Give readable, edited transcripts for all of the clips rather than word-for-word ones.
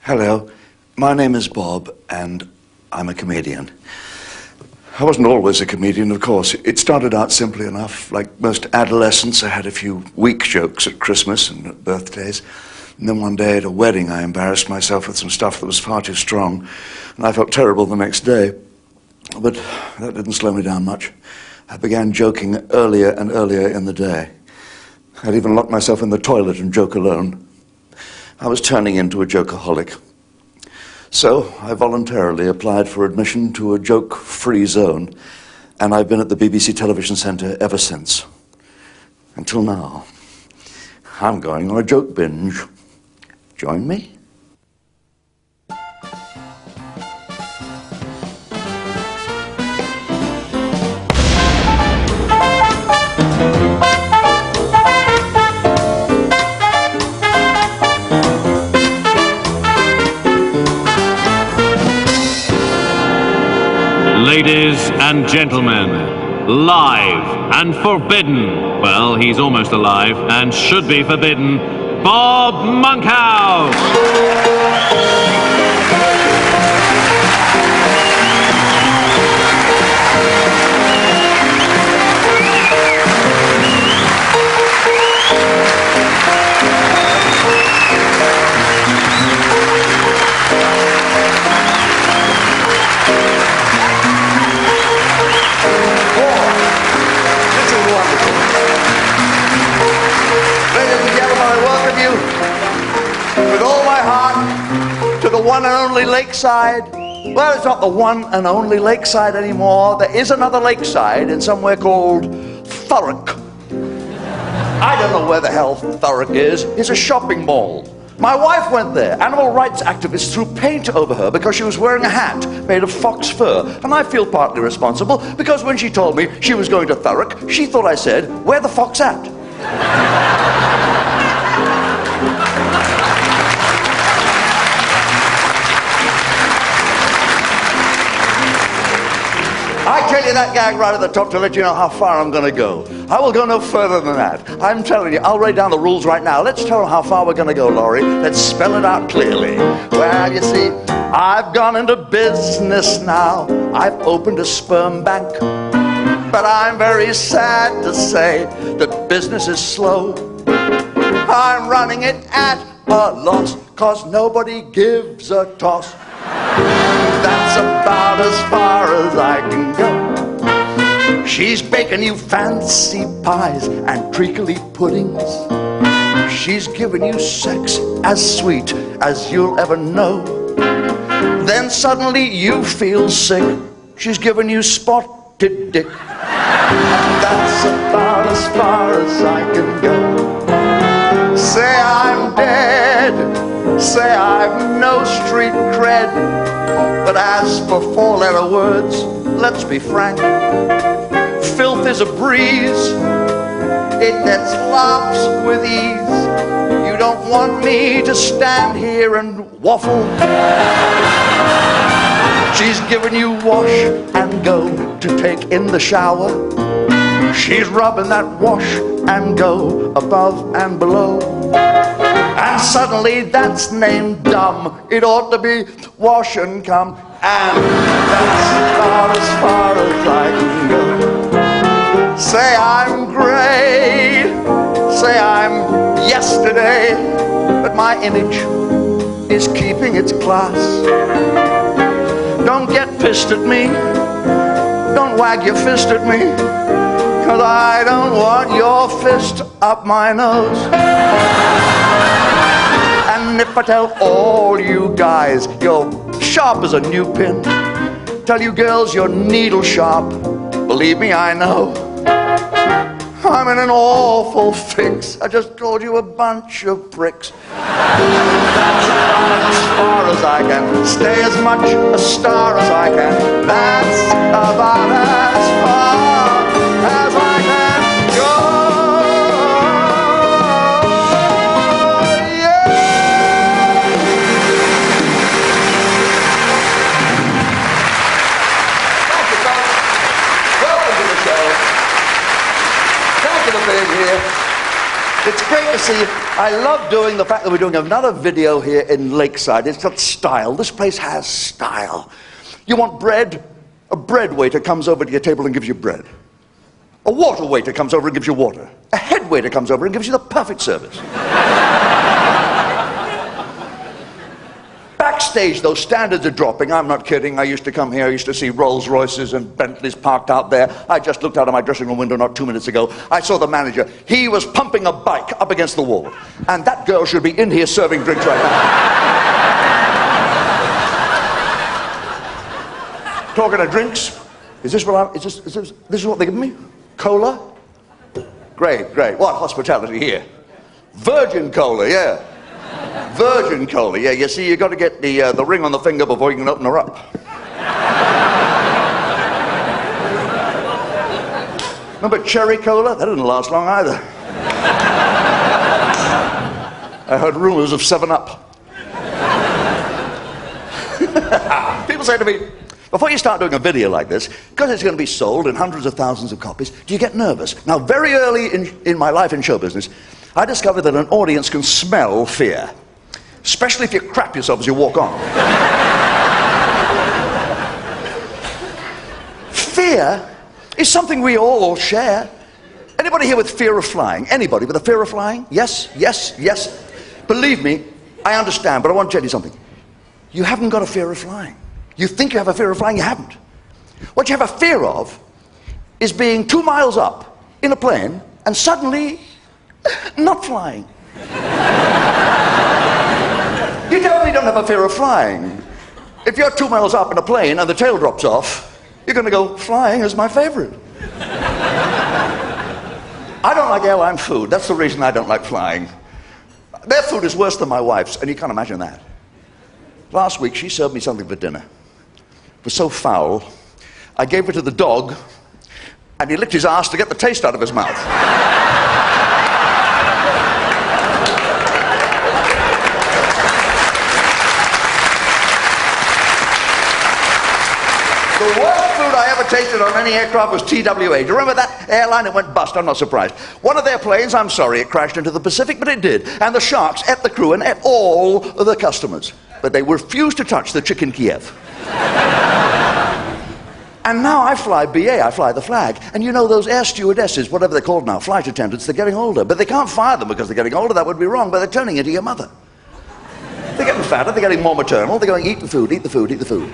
Hello, my name is Bob, and I'm a comedian. I wasn't always a comedian, of course. It started out simply enough. Like most adolescents, I had a few weak jokes at Christmas and at birthdays. And then one day at a wedding, I embarrassed myself with some stuff that was far too strong, and I felt terrible the next day. But that didn't slow me down much. I began joking earlier and earlier in the day. I'd even lock myself in the toilet and joke alone. I was turning into a jokeaholic. So I voluntarily applied for admission to a joke-free zone, and I've been at the BBC Television Centre ever since. Until now. I'm going on a joke binge. Join me? Ladies and gentlemen, live and forbidden, well, he's almost alive and should be forbidden, Bob Monkhouse! With all my heart, to the one and only Lakeside. Well, it's not the one and only Lakeside anymore. There is another Lakeside in somewhere called Thurrock. I don't know where the hell Thurrock is. It's a shopping mall. My wife went there. Animal rights activists threw paint over her because she was wearing a hat made of fox fur. And I feel partly responsible because when she told me she was going to Thurrock, she thought I said, "Where the fox at?" I tell you that gag right at the top to let you know how far I'm going to go. I will go no further than that. I'm telling you, I'll write down the rules right now. Let's tell them how far we're going to go, Laurie. Let's spell it out clearly. Well, you see, I've gone into business now. I've opened a sperm bank. But I'm very sad to say that business is slow. I'm running it at a loss, 'cause nobody gives a toss. That's about as far as I can go. She's baking you fancy pies and treacly puddings. She's giving you sex as sweet as you'll ever know. Then suddenly you feel sick. She's giving you spotted dick. That's about as far as I can go. Say I'm dead. Say I've no street cred. But as for four-letter words, let's be frank. Filth is a breeze. It nets laughs with ease. You don't want me to stand here and waffle. She's giving you wash and go to take in the shower. She's rubbing that wash and go above and below. And suddenly that's named dumb. It ought to be wash and come. And that's about as far as I can go. Say I'm great. Say I'm yesterday. But my image is keeping its class. Don't get pissed at me. Don't wag your fist at me. 'Cause I don't want your fist up my nose. And if I tell all you guys you're sharp as a new pin, tell you girls you're needle sharp, believe me, I know. I'm in an awful fix. I just called you a bunch of pricks. That's about as far as I can. Stay as much a star as I can. That's about as far as I can go. Yeah. Thank you, folks. Welcome to the show. Thank you for being here. It's great to see, I love doing the fact that we're doing another video here in Lakeside. It's got style. This place has style. You want bread? A bread waiter comes over to your table and gives you bread. A water waiter comes over and gives you water. A head waiter comes over and gives you the perfect service. Backstage, those standards are dropping. I'm not kidding. I used to come here. I used to see Rolls Royces and Bentleys parked out there. I just looked out of my dressing room window not 2 minutes ago. I saw the manager. He was pumping a bike up against the wall. And that girl should be in here serving drinks right now. Talking of drinks, is this what they give me? Cola? Great, great. What hospitality here? Virgin cola, yeah. Virgin cola, yeah. You see, you got to get the ring on the finger before you can open her up. Remember cherry cola? That didn't last long either. I heard rumors of 7-Up. People say to me, before you start doing a video like this, because it's going to be sold in hundreds of thousands of copies, do you get nervous? Now, very early in my life in show business, I discovered that an audience can smell fear, especially if you crap yourself as you walk on. Fear is something we all share. Anybody here with fear of flying? Anybody with a fear of flying? Yes, yes, yes. Believe me, I understand, but I want to tell you something. You haven't got a fear of flying. You think you have a fear of flying, you haven't. What you have a fear of is being 2 miles up in a plane and suddenly not flying. You definitely don't have a fear of flying. If you're 2 miles up in a plane and the tail drops off, you're going to go, flying is my favorite. I don't like airline food. That's the reason I don't like flying. Their food is worse than my wife's, and you can't imagine that. Last week, she served me something for dinner. It was so foul, I gave it to the dog, and he licked his ass to get the taste out of his mouth. The worst food I ever tasted on any aircraft was TWA. Do you remember that airline? It went bust. I'm not surprised. One of their planes, I'm sorry, it crashed into the Pacific, but it did. And the sharks ate the crew and ate all of the customers. But they refused to touch the chicken Kiev. And now I fly BA, I fly the flag. And you know those air stewardesses, whatever they're called now, flight attendants, they're getting older. But they can't fire them because they're getting older. That would be wrong, but they're turning into your mother. They're getting fatter, they're getting more maternal. They're going, eat the food, eat the food, eat the food.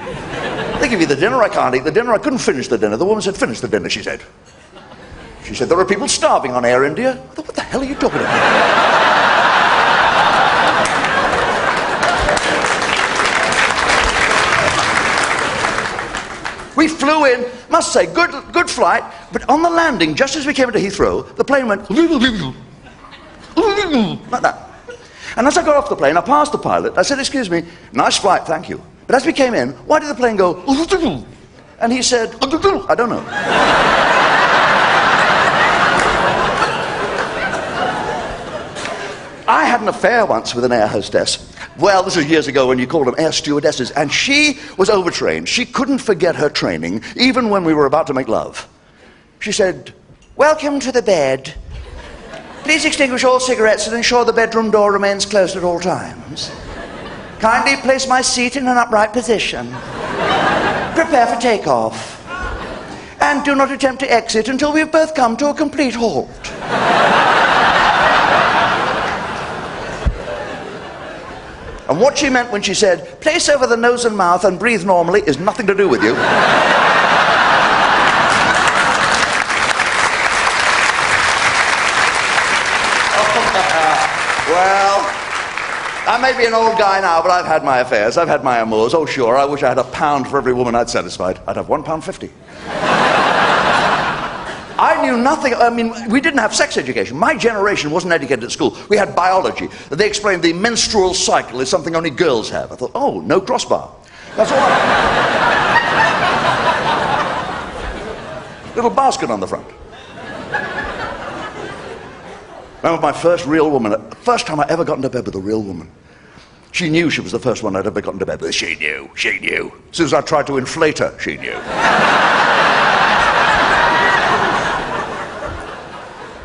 They give you the dinner, I can't eat the dinner. I couldn't finish the dinner. The woman said, finish the dinner, she said. She said, there are people starving on Air India. I thought, what the hell are you talking about? We flew in, must say, good flight, but on the landing, just as we came into Heathrow, the plane went like that. And as I got off the plane, I passed the pilot. I said, excuse me, nice flight, thank you. But as we came in, why did the plane go? And he said, I don't know. I had an affair once with an air hostess. Well, this was years ago when you called them air stewardesses, and she was overtrained. She couldn't forget her training, even when we were about to make love. She said, welcome to the bed. Please extinguish all cigarettes and ensure the bedroom door remains closed at all times. Kindly place my seat in an upright position. Prepare for takeoff. And do not attempt to exit until we've both come to a complete halt. And what she meant when she said, place over the nose and mouth and breathe normally is nothing to do with you. Well, I may be an old guy now, but I've had my affairs. I've had my amours. Oh, sure, I wish I had £1 for every woman I'd satisfied. I'd have £1.50. I knew nothing. I mean, we didn't have sex education. My generation wasn't educated at school. We had biology. They explained the menstrual cycle is something only girls have. I thought, oh, no crossbar. That's all right. Little basket on the front. Remember my first real woman, first time I ever got into bed with a real woman. She knew she was the first one I'd ever got into bed with. She knew. As soon as I tried to inflate her, she knew.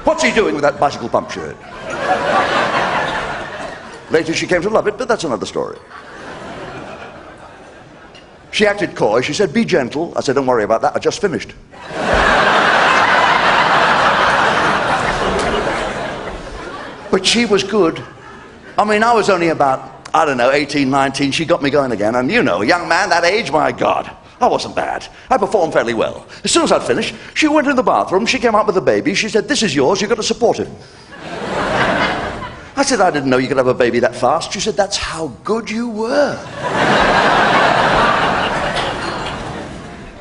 What's he doing with that bicycle pump shirt? Later she came to love it, but that's another story. She acted coy. She said, be gentle. I said, don't worry about that. I just finished. But she was good. I mean, I was only about, I don't know, 18, 19. She got me going again. And you know, a young man that age, my God, I wasn't bad. I performed fairly well. As soon as I'd finished, she went in the bathroom. She came out with the baby. She said, this is yours. You've got to support him. I said, I didn't know you could have a baby that fast. She said, that's how good you were.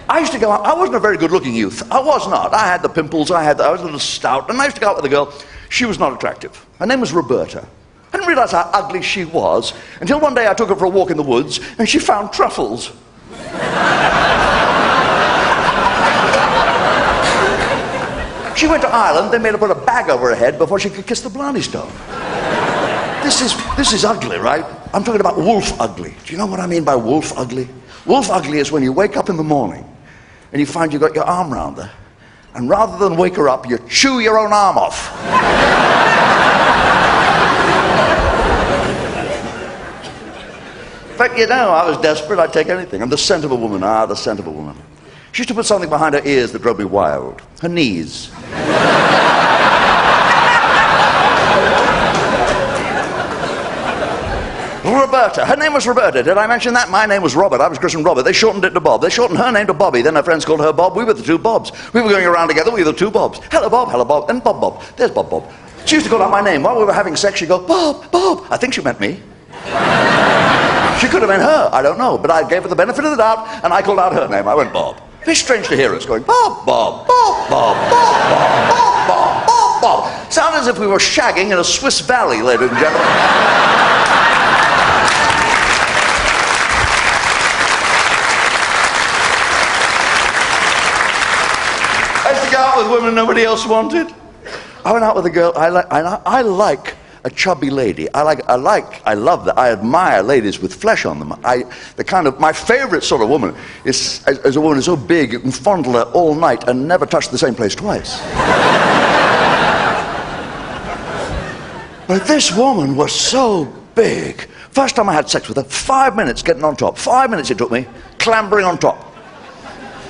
I used to go out. I wasn't a very good-looking youth. I was not. I had the pimples. I was a little stout. And I used to go out with a girl. She was not attractive. Her name was Roberta. I didn't realize how ugly she was until one day I took her for a walk in the woods and she found truffles. She went to Ireland. They made her put a bag over her head before she could kiss the Blarney Stone. This is ugly, right? I'm talking about wolf ugly. Do you know what I mean by wolf ugly? Wolf ugly is when you wake up in the morning and you find you've got your arm round her, and rather than wake her up, you chew your own arm off. But you know, I was desperate. I'd take anything. And the scent of a woman, the scent of a woman. She used to put something behind her ears that drove me wild. Her knees. Roberta. Her name was Roberta. Did I mention that? My name was Robert. I was christened Robert. They shortened it to Bob. They shortened her name to Bobby. Then her friends called her Bob. We were the two Bobs. We were going around together. We were the two Bobs. Hello, Bob. And Bob, Bob. There's Bob, Bob. She used to call out my name. While we were having sex, she'd go, Bob, Bob. I think she meant me. She could have meant her. I don't know. But I gave her the benefit of the doubt, and I called out her name. I went, Bob. Very strange to hear us going, Bob, Bob, Bob, Bob, Bob, Bob, Bob, Bob, Bob, Bob. Sounded as if we were shagging in a Swiss valley, ladies and gentlemen. With women nobody else wanted. I went out with a girl. I like a chubby lady. I love that. I admire ladies with flesh on them. My favorite sort of woman is a woman who's so big you can fondle her all night and never touch the same place twice. But this woman was so big. First time I had sex with her, 5 minutes getting on top. 5 minutes it took me, clambering on top.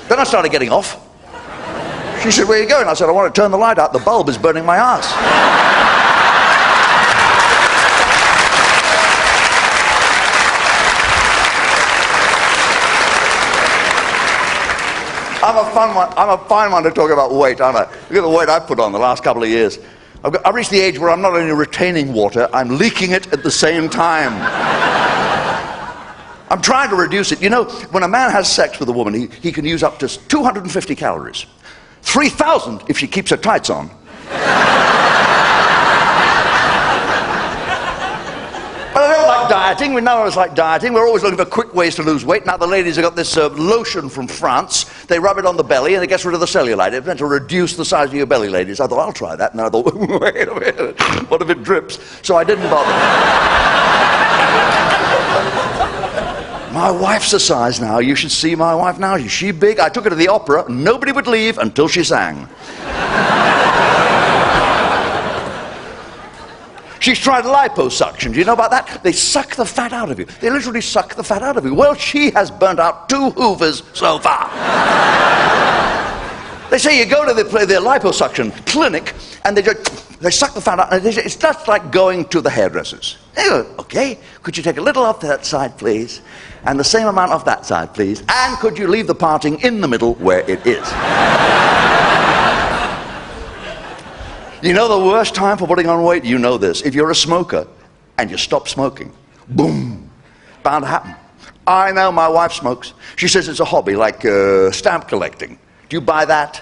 Then I started getting off. She said, where are you going? I said, I want to turn the light out. The bulb is burning my ass. I'm a fine one to talk about weight, aren't I? Look at the weight I've put on the last couple of years. I've reached the age where I'm not only retaining water, I'm leaking it at the same time. I'm trying to reduce it. You know, when a man has sex with a woman, he can use up to 250 calories. 3,000 if she keeps her tights on. But I don't like dieting. We know it's like dieting. We're always looking for quick ways to lose weight. Now the ladies have got this lotion from France. They rub it on the belly and it gets rid of the cellulite. It's meant to reduce the size of your belly, ladies. I thought, I'll try that. And I thought, wait a minute, what if it drips? So I didn't bother. My wife's a size now. You should see my wife now. Is she big? I took her to the opera. Nobody would leave until she sang. She's tried liposuction. Do you know about that? They suck the fat out of you. They literally suck the fat out of you. Well, she has burnt out 2 hoovers so far. They say you go to the liposuction clinic and they suck the fat out. And it's just like going to the hairdressers. They go, okay, could you take a little off that side, please? And the same amount off that side, please. And could you leave the parting in the middle where it is? You know the worst time for putting on weight? You know this. If you're a smoker and you stop smoking, boom, bound to happen. I know my wife smokes. She says it's a hobby, like stamp collecting. Do you buy that?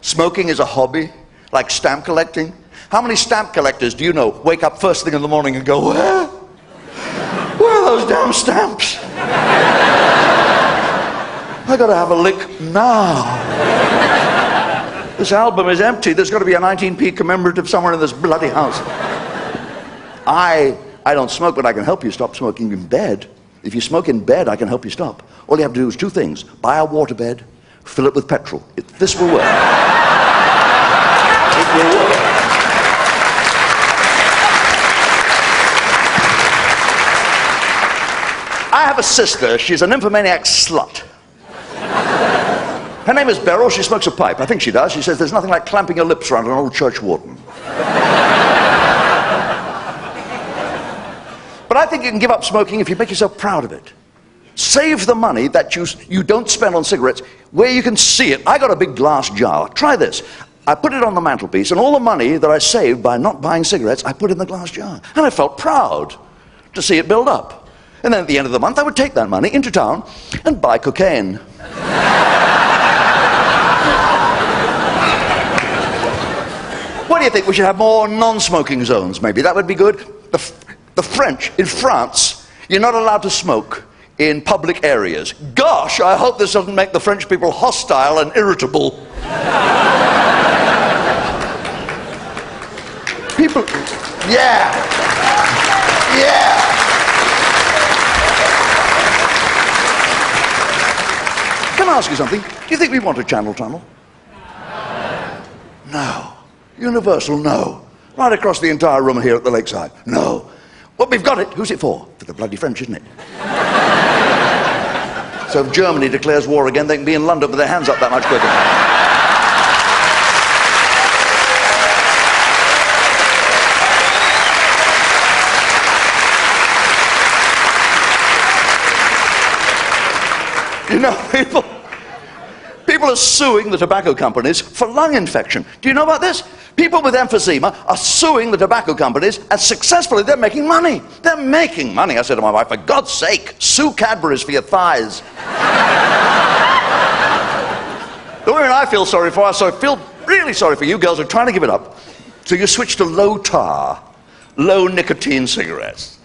Smoking is a hobby, like stamp collecting? How many stamp collectors do you know wake up first thing in the morning and go, where are those damn stamps? I gotta have a lick now. This album is empty. There's got to be a 19p commemorative somewhere in this bloody house. I don't smoke, but I can help you stop smoking in bed. If you smoke in bed, I can help you stop. All you have to do is 2 things. Buy a waterbed, fill it with petrol. This will work. It will work. I have a sister. She's a nymphomaniac slut. Her name is Beryl. She smokes a pipe. I think she does. She says there's nothing like clamping your lips around an old church warden. But I think you can give up smoking if you make yourself proud of it. Save the money that you don't spend on cigarettes where you can see it. I got a big glass jar. Try this. I put it on the mantelpiece, and all the money that I saved by not buying cigarettes, I put in the glass jar. And I felt proud to see it build up. And then at the end of the month, I would take that money into town and buy cocaine. What do you think? We should have more non-smoking zones, maybe. That would be good. The French, in France, you're not allowed to smoke in public areas. Gosh, I hope this doesn't make the French people hostile and irritable. People, yeah. Can I ask you something? Do you think we want a Channel Tunnel? No. Universal, no. Right across the entire room here at the lakeside, no. Well, we've got it. Who's it for? For the bloody French, isn't it? So if Germany declares war again, they can be in London with their hands up that much quicker. You know, people are suing the tobacco companies for lung infection. Do you know about this? People with emphysema are suing the tobacco companies, and successfully they're making money. They're making money. I said to my wife, for God's sake, sue Cadbury's for your thighs. The women I feel sorry for, I feel really sorry for you girls who are trying to give it up. So you switch to low tar, low nicotine cigarettes.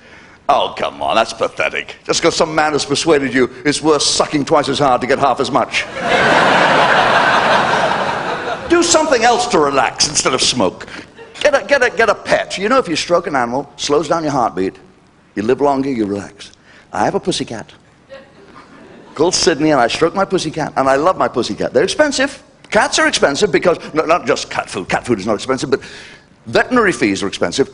Oh, come on, that's pathetic. Just because some man has persuaded you it's worth sucking twice as hard to get half as much. Do something else to relax instead of smoke. Get a pet. You know, if you stroke an animal, slows down your heartbeat, you live longer, you relax. I have a pussycat called Sydney, and I stroke my pussycat, and I love my pussycat. They're expensive. Cats are expensive because, no, not just cat food. Cat food is not expensive, but veterinary fees are expensive.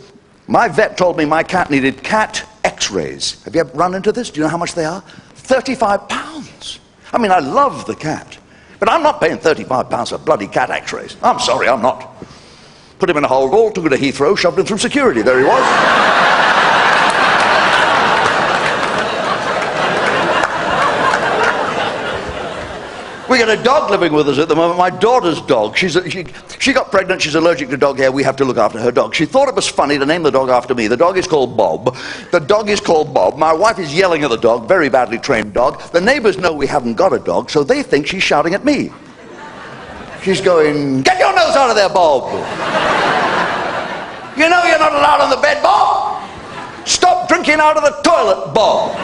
My vet told me my cat needed cat x-rays. Have you ever run into this? Do you know how much they are? £35. I mean, I love the cat, but I'm not paying £35 for bloody cat x-rays. I'm sorry, I'm not. Put him in a hold all, took him to Heathrow, shoved him through security. There he was. We got a dog living with us at the moment, my daughter's dog. She got pregnant, she's allergic to dog hair, we have to look after her dog. She thought it was funny to name the dog after me. The dog is called Bob. The dog is called Bob. My wife is yelling at the dog, very badly trained dog. The neighbors know we haven't got a dog, so they think she's shouting at me. She's going, get your nose out of there, Bob. You know you're not allowed on the bed, Bob. Stop drinking out of the toilet, Bob.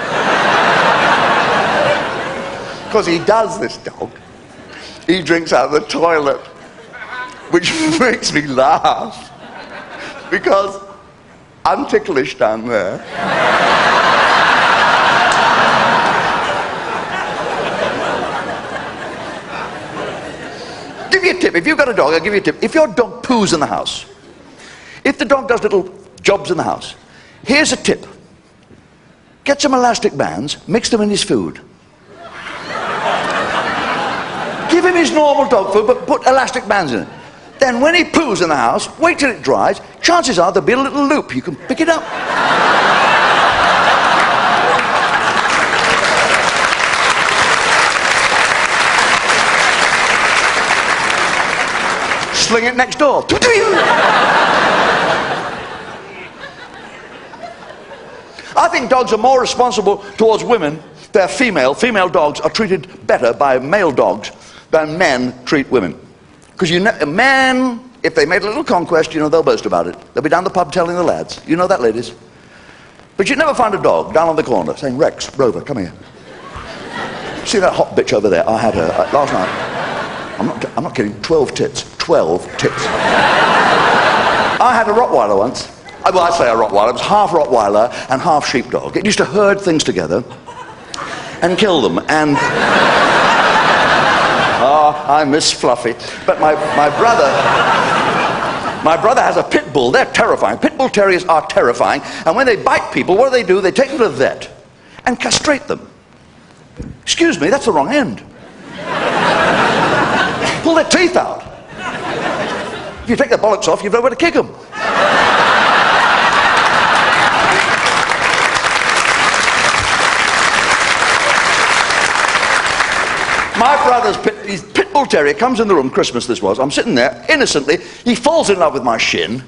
Because he does, this dog. He drinks out of the toilet, which makes me laugh because I'm ticklish down there. Give you a tip. If you've got a dog, I'll give you a tip. If your dog poos in the house, if the dog does little jobs in the house, here's a tip. Get some elastic bands, mix them in his food. Give him his normal dog food, but put elastic bands in it. Then when he poos in the house, wait till it dries. Chances are there'll be a little loop. You can pick it up. Sling it next door. I think dogs are more responsible towards women. They're female. Female dogs are treated better by male dogs than men treat women. Because men, if they made a little conquest, you know, they'll boast about it. They'll be down the pub telling the lads. You know that, ladies? But you'd never find a dog down on the corner saying, Rex, Rover, come here. See that hot bitch over there? I had her last night. I'm not kidding. 12 tits. 12 tits. I had a Rottweiler once. Well, I say a Rottweiler. It was half Rottweiler and half sheepdog. It used to herd things together and kill them. And I miss Fluffy. But my brother has a pit bull. They're terrifying. Pit bull terriers are terrifying. And when they bite people, what do? They take them to the vet. and castrate them. Excuse me, that's the wrong end. Pull their teeth out. If you take their bollocks off, you've nowhere to kick them. My brother's his pit bull terrier comes in the room, Christmas this was, I'm sitting there, innocently, he falls in love with my shin.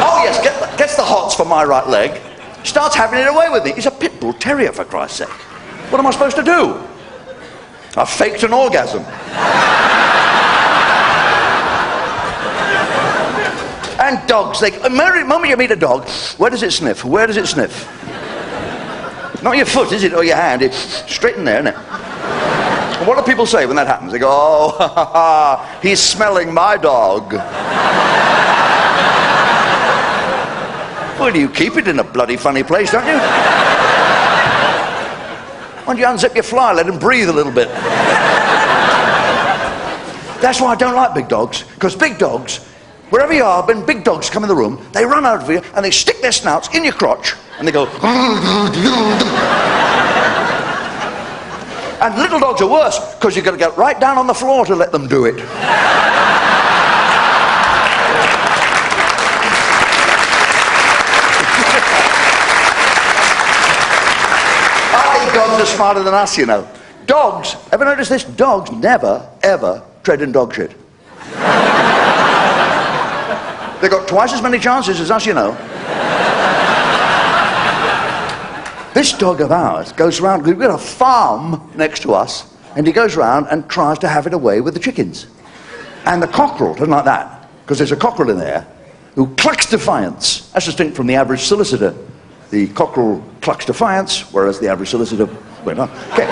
Oh yes, gets the hots for my right leg, starts having it away with me. He's a pit bull terrier, for Christ's sake. What am I supposed to do? I faked an orgasm. And dogs, the moment you meet a dog, where does it sniff? Where does it sniff? Not your foot, is it, or your hand? It's straight in there, isn't it? And what do people say when that happens? They go, oh, ha, ha, ha, he's smelling my dog. Well, you keep it in a bloody funny place, don't you? Why don't you unzip your fly, let him breathe a little bit? That's why I don't like big dogs, because big dogs, wherever you are, when big dogs come in the room, they run over you and they stick their snouts in your crotch and they go. And little dogs are worse, because you've got to get right down on the floor to let them do it. I think dogs are smarter than us, you know. Dogs, ever notice this? Dogs never, ever tread in dog shit. They've got twice as many chances as us, you know. This dog of ours goes around, we've got a farm next to us, and he goes around and tries to have it away with the chickens. And the cockerel doesn't like that, because there's a cockerel in there who clucks defiance. That's distinct from the average solicitor. The cockerel clucks defiance, whereas the average solicitor went on. Okay.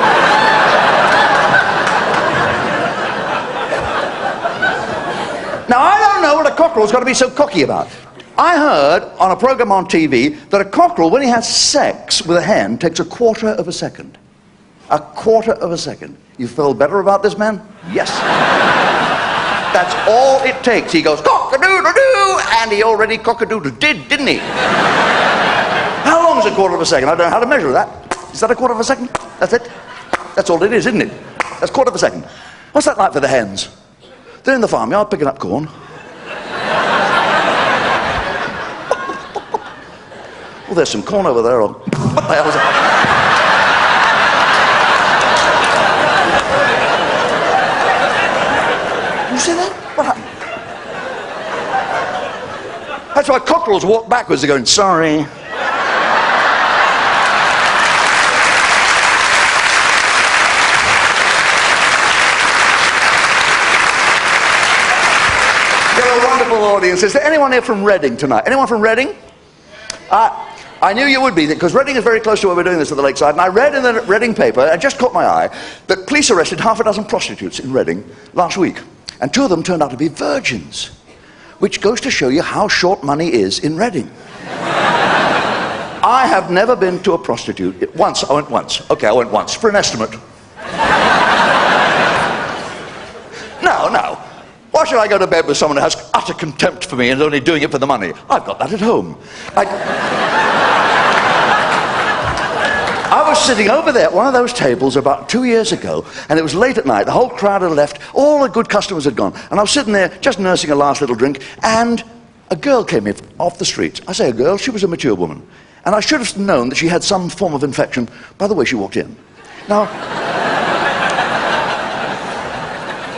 Now, I don't know what a cockerel's got to be so cocky about. I heard on a program on TV that a cockerel, when he has sex with a hen, takes 1/4 of a second. 1/4 of a second. You feel better about this, man? Yes. That's all it takes. He goes, cock-a-doodle-doo, and he already cock-a-doodle-did, didn't he? How long is 1/4 of a second? I don't know how to measure that. Is that 1/4 of a second? That's it? That's all it is, isn't it? That's 1/4 of a second. What's that like for the hens? They're in the farmyard picking up corn. Well, there's some corn over there. What the hell is that? You see that? What happened? That's why cockerels walk backwards. They're going, sorry. You're a wonderful audience. Is there anyone here from Reading tonight? Anyone from Reading? I knew you would be, because Reading is very close to where we're doing this at the lakeside, and I read in the Reading paper, and just caught my eye, that police arrested 6 prostitutes in Reading last week, and 2 of them turned out to be virgins, which goes to show you how short money is in Reading. I have never been to a prostitute. Once, I went once. Okay, I went once, for an estimate. No. Why should I go to bed with someone who has utter contempt for me and is only doing it for the money? I've got that at home. I was sitting over there at one of those tables about 2 years ago, and it was late at night. The whole crowd had left. All the good customers had gone. And I was sitting there just nursing a last little drink, and a girl came in off the street. I say a girl, she was a mature woman. And I should have known that she had some form of infection by the way she walked in. Now,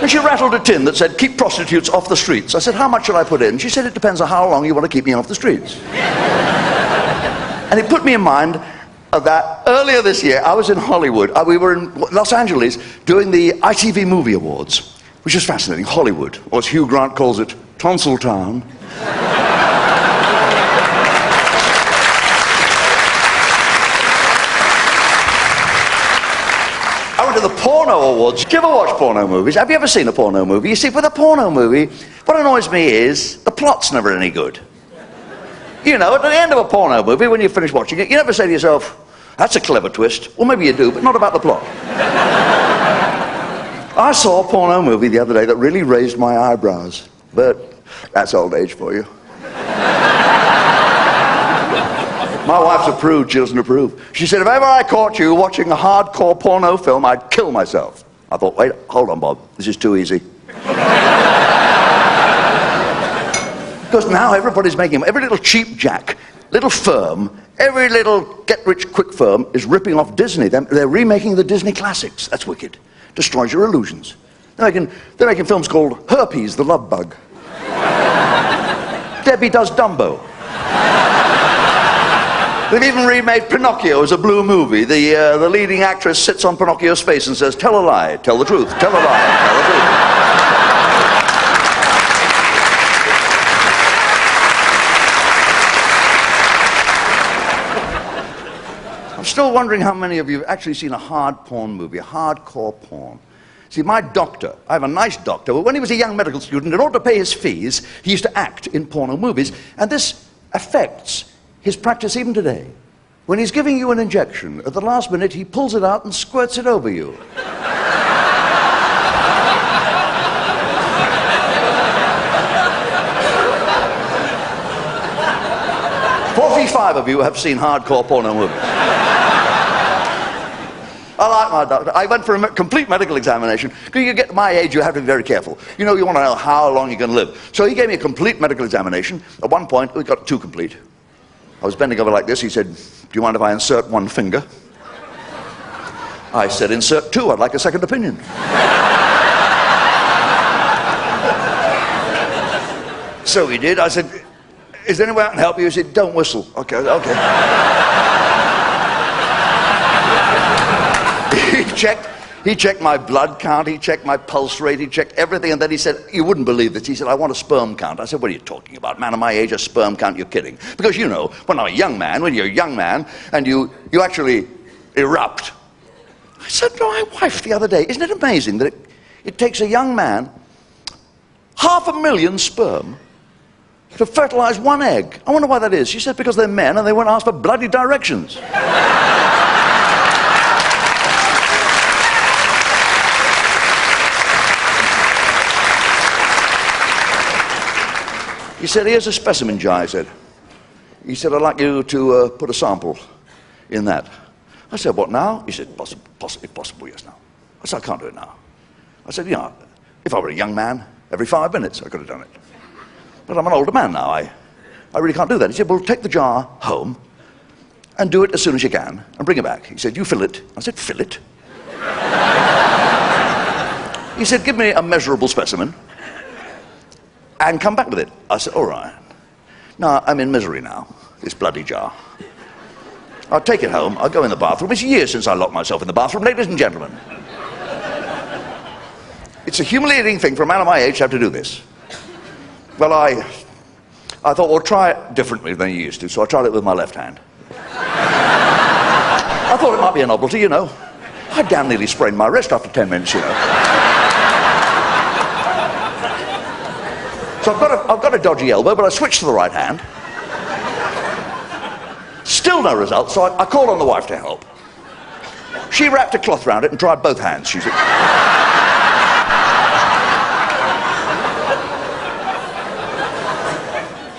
and she rattled a tin that said, keep prostitutes off the streets. I said, how much should I put in? She said, it depends on how long you want to keep me off the streets. And it put me in mind of that. Earlier this year, I was in Hollywood. We were in Los Angeles doing the ITV Movie Awards, which is fascinating. Hollywood, or as Hugh Grant calls it, Tonsil Town. I went to the Porno Awards. Do you ever watch porno movies? Have you ever seen a porno movie? You see, with a porno movie, what annoys me is the plot's never any good. You know, at the end of a porno movie, when you finish watching it, you never say to yourself, that's a clever twist. Or maybe you do, but not about the plot. I saw a porno movie the other day that really raised my eyebrows. But that's old age for you. My wife's a prude, she doesn't approve. She said, if ever I caught you watching a hardcore porno film, I'd kill myself. I thought, wait, hold on, Bob, this is too easy. Because now everybody's making them. Every little cheap jack, little firm, every little get-rich-quick firm is ripping off Disney. They're remaking the Disney classics. That's wicked. Destroys your illusions. They're making films called Herpes, the Love Bug. Debbie Does Dumbo. They've even remade Pinocchio as a blue movie. The leading actress sits on Pinocchio's face and says, tell a lie, tell the truth, tell a lie, tell the truth. I'm still wondering how many of you have actually seen a hard porn movie, a hardcore porn. See, my doctor, I have a nice doctor, but when he was a young medical student, in order to pay his fees, he used to act in porno movies, and this affects his practice even today. When he's giving you an injection, at the last minute, he pulls it out and squirts it over you. 45 of you have seen hardcore porno movies. I like my doctor. I went for a complete medical examination. Because you get to my age, you have to be very careful. You know, you want to know how long you're going to live. So he gave me a complete medical examination. At one point, we got 2 complete. I was bending over like this. He said, do you mind if I insert 1 finger? I said, insert 2. I'd like a second opinion. So he did. I said, is there any way I can help you? He said, don't whistle. Okay, okay. He checked my blood count, he checked my pulse rate, he checked everything, and then he said, you wouldn't believe this. He said, I want a sperm count. I said, what are you talking about? Man of my age, a sperm count? You're kidding. Because you know, when you're a young man, and you actually erupt. I said to my wife the other day, isn't it amazing that it takes a young man 500,000 sperm to fertilize 1 egg? I wonder why that is. She said, because they're men and they won't ask for bloody directions. He said, here's a specimen jar, he said, I'd like you to put a sample in that. I said, what now? He said, possible, yes, now. I said, I can't do it now. I said, you know, if I were a young man, every 5 minutes I could have done it. But I'm an older man now, I really can't do that. He said, well, take the jar home and do it as soon as you can and bring it back. He said, you fill it. I said, fill it? He said, give me a measurable specimen and come back with it. I said, all right. Now, I'm in misery now, this bloody jar. I'll take it home, I'll go in the bathroom. It's years since I locked myself in the bathroom, ladies and gentlemen. It's a humiliating thing for a man of my age to have to do this. Well, I thought, well, try it differently than you used to, so I tried it with my left hand. I thought it might be a novelty, you know. I damn nearly sprained my wrist after 10 minutes, you know. So I've got a dodgy elbow, but I switched to the right hand. Still no result, so I called on the wife to help. She wrapped a cloth around it and tried both hands. She said,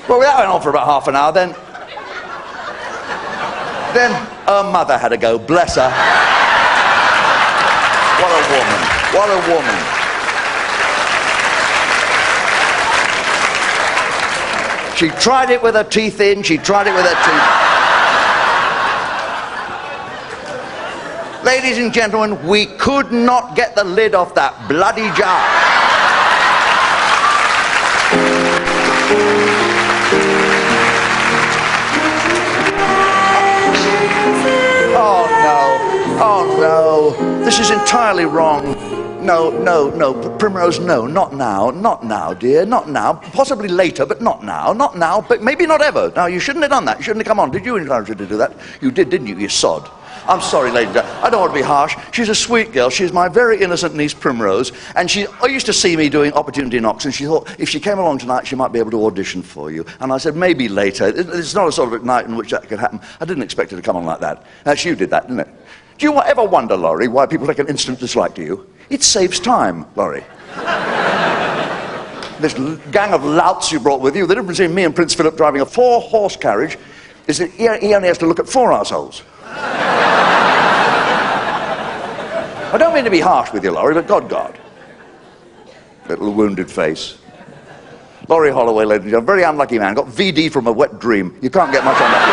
well, that went on for about half an hour, then her mother had to go, bless her. What a woman, what a woman. She tried it with her teeth in, she tried it with her teeth. Ladies and gentlemen, we could not get the lid off that bloody jar. Oh no, this is entirely wrong. No, Primrose, no, not now, dear, not now. Possibly later, but not now, but maybe not ever. Now, you shouldn't have done that. You shouldn't have come on. Did you encourage her to do that? You did, didn't you, you sod? I'm sorry, ladies and gentlemen. I don't want to be harsh. She's a sweet girl. She's my very innocent niece, Primrose, and I used to see me doing opportunity knocks, and she thought, if she came along tonight, she might be able to audition for you. And I said, maybe later. It's not a sort of night in which that could happen. I didn't expect her to come on like that. She did that, didn't it? Do you ever wonder, Laurie, why people take an instant dislike to you? It saves time, Laurie. This gang of louts you brought with you, the difference between me and Prince Philip driving a 4-horse carriage is that he only has to look at 4 arseholes. I don't mean to be harsh with you, Laurie, but God. Little wounded face. Laurie Holloway, ladies and gentlemen, very unlucky man. Got VD from a wet dream. You can't get much on that.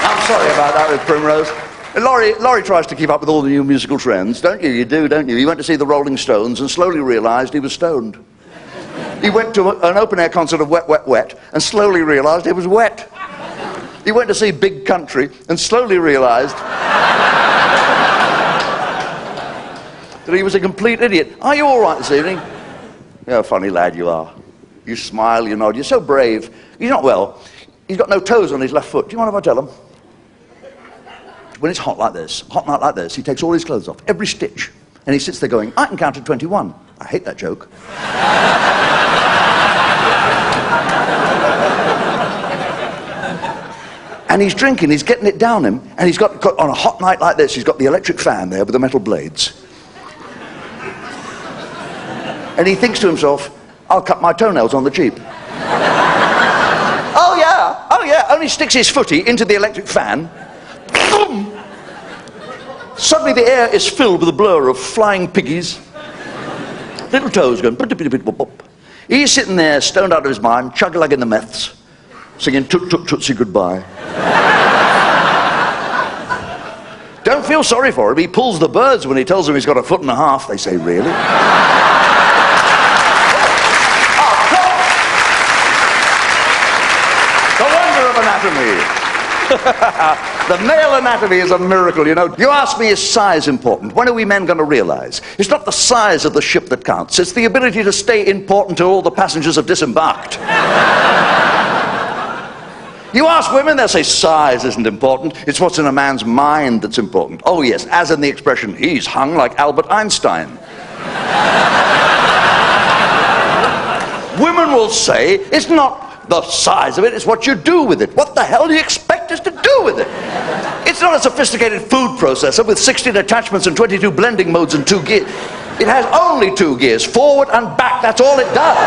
I'm sorry about that with Primrose. Laurie tries to keep up with all the new musical trends, don't you? You do, don't you? He went to see the Rolling Stones and slowly realised he was stoned. He went to an open-air concert of Wet, Wet, Wet and slowly realised it was wet. He went to see Big Country and slowly realised that he was a complete idiot. Are you all right this evening? You're a funny lad you are. You smile, you nod, you're so brave. He's not well. He's got no toes on his left foot. Do you mind if I tell him? When it's hot like this, hot night like this, he takes all his clothes off, every stitch. And he sits there going, I can count to 21. I hate that joke. And he's drinking, he's getting it down him, and he's got on a hot night like this, he's got the electric fan there with the metal blades. And he thinks to himself, I'll cut my toenails on the cheap. Oh yeah, only sticks his footy into the electric fan. Boom! Suddenly the air is filled with a blur of flying piggies. Little toes going, he's sitting there, stoned out of his mind, chug-a-lugging the meths, singing Toot Toot Tootsie Goodbye. Don't feel sorry for him. He pulls the birds when he tells them he's got a foot and a half. They say, really? The wonder of anatomy. The male anatomy is a miracle, you know. You ask me, is size important? When are we men going to realize? It's not the size of the ship that counts. It's the ability to stay important till all the passengers have disembarked. You ask women, they'll say size isn't important. It's what's in a man's mind that's important. Oh yes, as in the expression, he's hung like Albert Einstein. Women will say, it's not the size of it, it's what you do with it. What the hell do you expect us to do with it? It's not a sophisticated food processor with 16 attachments and 22 blending modes and 2 gears. It has only 2 gears, forward and back, that's all it does.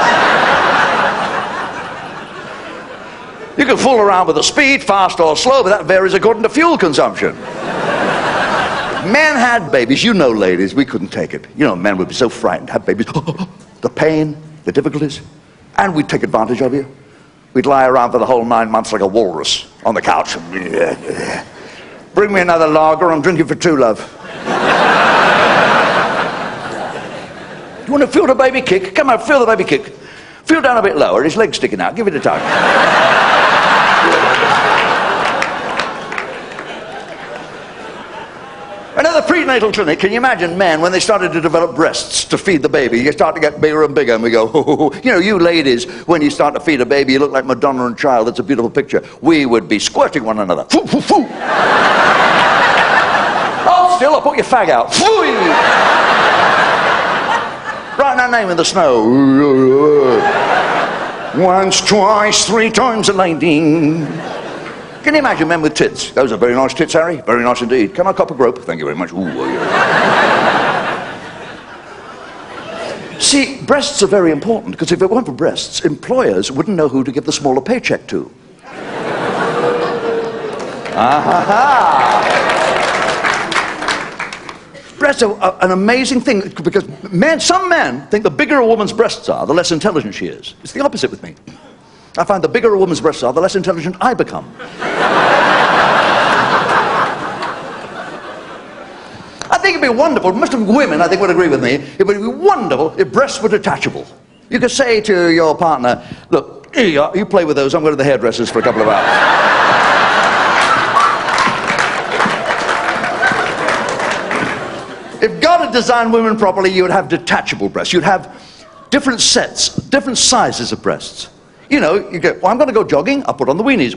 You can fool around with the speed, fast or slow, but that varies according to fuel consumption. Men had babies, you know, ladies, we couldn't take it. You know, men would be so frightened to have babies. The pain, the difficulties, and we'd take advantage of you. We'd lie around for the whole 9 months like a walrus on the couch. Bring me another lager, I'm drinking for 2, love. You want to feel the baby kick? Come on, feel the baby kick. Feel down a bit lower, his leg's sticking out. Give it a tug. Another prenatal clinic, can you imagine men when they started to develop breasts to feed the baby? You start to get bigger and bigger and we go, you know, you ladies, when you start to feed a baby, you look like Madonna and Child. It's a beautiful picture. We would be squirting one another. Hold still, I'll put your fag out. Write our name in the snow. Once, twice, 3 times a lady. Can you imagine men with tits? Those are very nice tits, Harry. Very nice indeed. Can I cop a grope? Thank you very much. Ooh, See, breasts are very important because if it weren't for breasts, employers wouldn't know who to give the smaller paycheck to. Breasts are an amazing thing because some men think the bigger a woman's breasts are, the less intelligent she is. It's the opposite with me. I find the bigger a woman's breasts are, the less intelligent I become. I think it'd be wonderful, most of women I think would agree with me, it would be wonderful if breasts were detachable. You could say to your partner, look, here you are, you play with those, I'm going to the hairdressers for a couple of hours. If God had designed women properly, you would have detachable breasts. You'd have different sets, different sizes of breasts. You know, you go, well, I'm going to go jogging, I'll put on the weenies.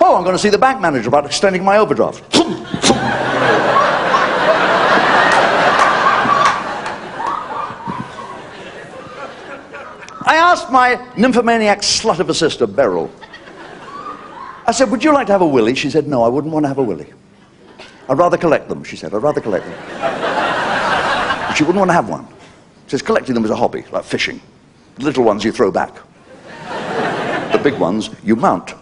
Oh, I'm going to see the bank manager about extending my overdraft. I asked my nymphomaniac slut of a sister, Beryl. I said, would you like to have a willy? She said, no, I wouldn't want to have a willy. I'd rather collect them, she said, I'd rather collect them. She wouldn't want to have one. Says collecting them is a hobby, like fishing. The little ones you throw back. The big ones you mount.